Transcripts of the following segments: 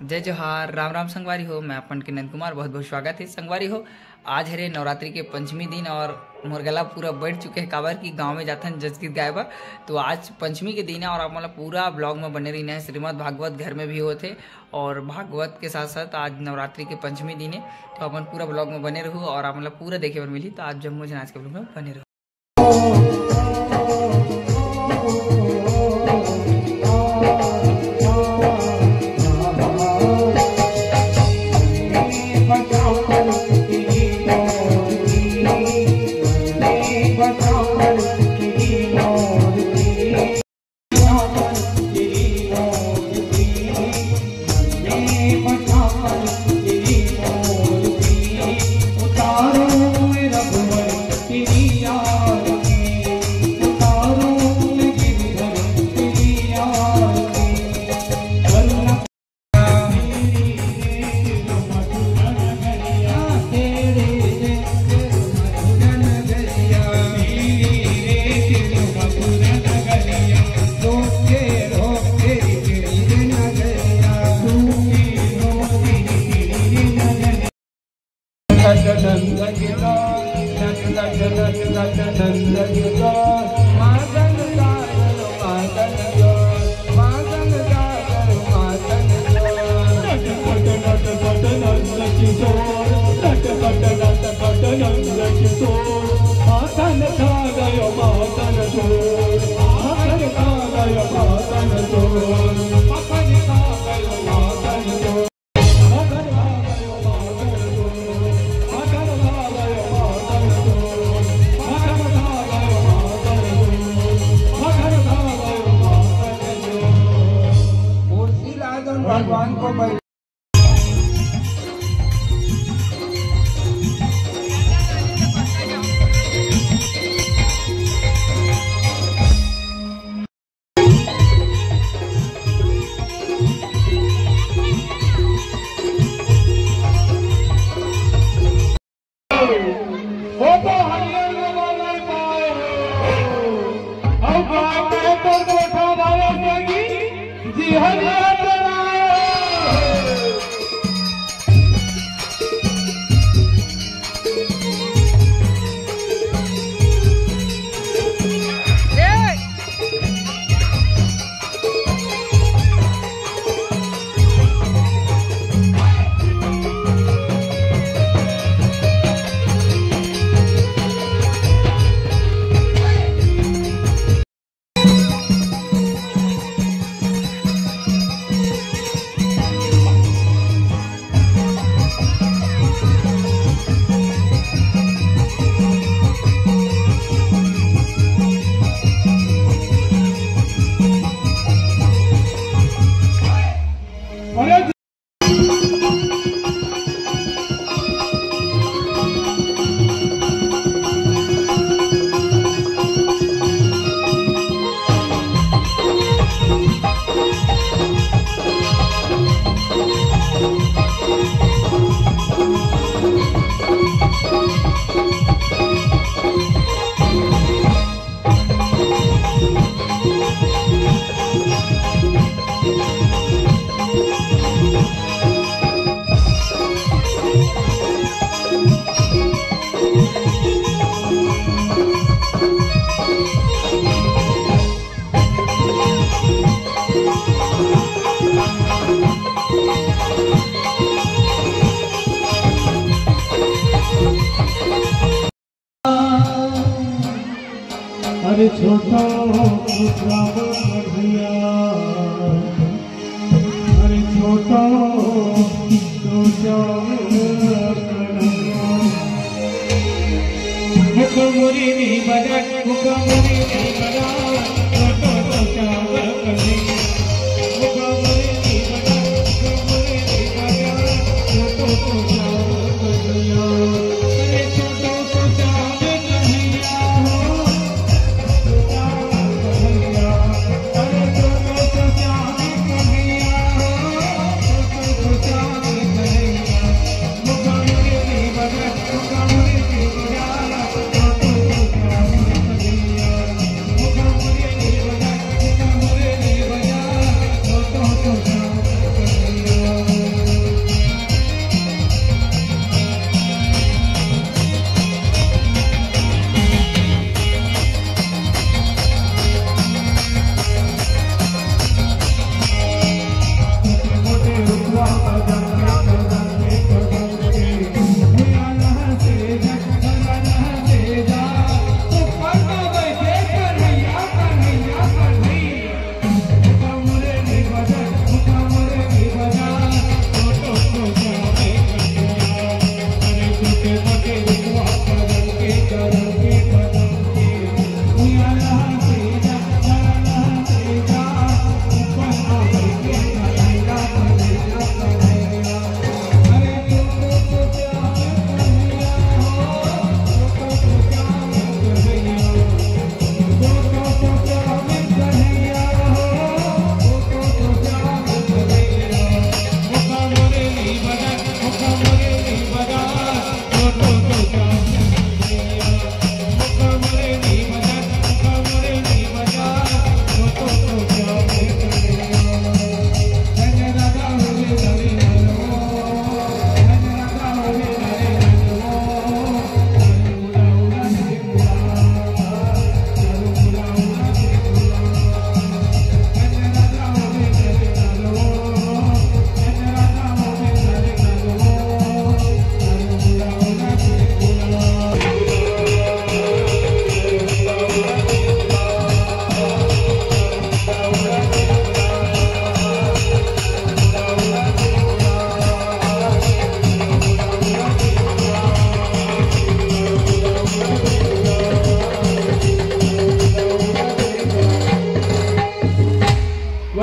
जय जोहार, राम राम संगवारी हो। मैं अपन के नंद कुमार, बहुत बहुत स्वागत है संगवारी हो। आज हरे नवरात्रि के पंचमी दिन और मोर गला पूरा बढ़ चुके हैं काबर की गांव में जाथन जज गीत गाए बर। तो आज पंचमी के दिन है और आप मतलब पूरा ब्लॉग में बने रही है। श्रीमद् भागवत घर में भी होते और भागवत के साथ साथ आज नवरात्रि के पंचमी दिन है, तो अपन पूरा ब्लॉग में बने रहूँ और आप मतलब पूरा देखे बर मिली। तो आज जम्मू आज के ब्लॉग में बने रहो। भगवान को अरे छोटा भैया, अरे छोटा मुखमुरी नहीं बजा, मुखमुरी नहीं बजा, छोटो मुखमुरी नहीं बजा, मुखमुरी नहीं बजा, छोटो भैया। अरे छोटो कन्हैया हो,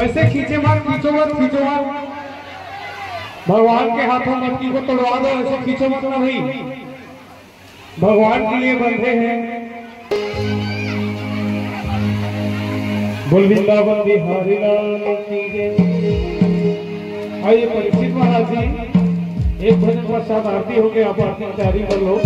वैसे खींचे मत, खींचो मत, खींचो मत। भगवान के हाथों मटकी को तोड़वा दो, ऐसे खींचो मत ना भाई, भगवान के लिए बंधे हैं। बोल वृंदावन बिहारी लाल की जय। आइए परीक्षित महाराज जी, एक भजन पश्चात आरती हो गया, आप आरती की तैयारी कर लो।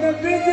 Nanda